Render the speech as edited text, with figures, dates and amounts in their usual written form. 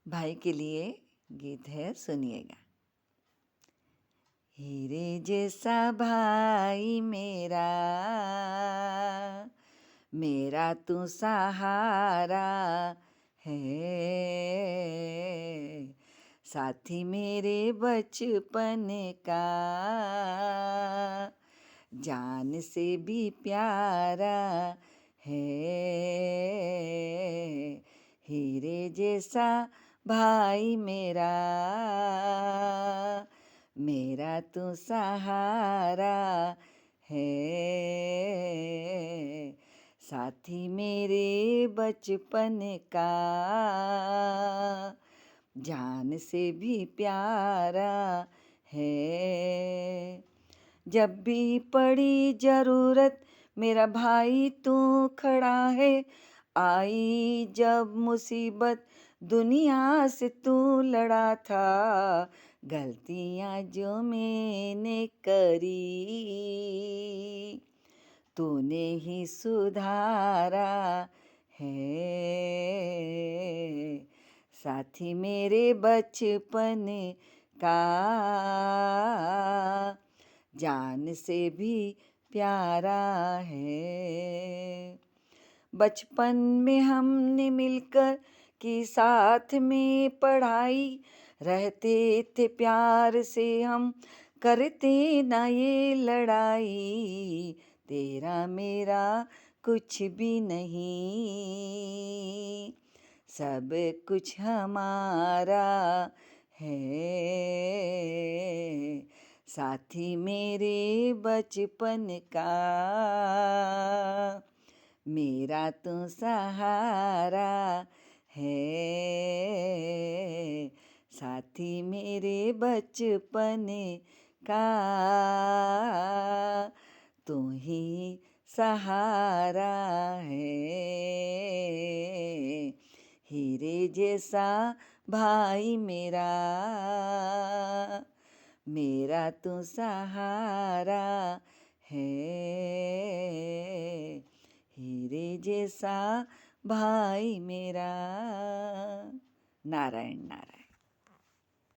भाई के लिए गीत है, सुनिएगा। हीरे जैसा भाई मेरा, मेरा तू सहारा है, साथी मेरे बचपन का, जान से भी प्यारा है। हीरे जैसा भाई मेरा, मेरा तू सहारा है, साथी मेरे बचपन का, जान से भी प्यारा है। जब भी पड़ी ज़रूरत मेरा भाई तू खड़ा है, आई जब मुसीबत दुनिया से तू लड़ा था, गलतियाँ जो मैंने करी तूने ही सुधारा है, साथी मेरे बचपन का, जान से भी प्यारा है। बचपन में हमने मिलकर की साथ में पढ़ाई, रहते थे प्यार से हम, करते ना ये लड़ाई, तेरा मेरा कुछ भी नहीं, सब कुछ हमारा है, साथी मेरे बचपन का, मेरा तो सहारा है, साथी मेरे बचपन का, तू ही सहारा है। हीरे जैसा भाई मेरा, मेरा तो सहारा है, हीरे जैसा भाई मेरा। नारायण नारायण।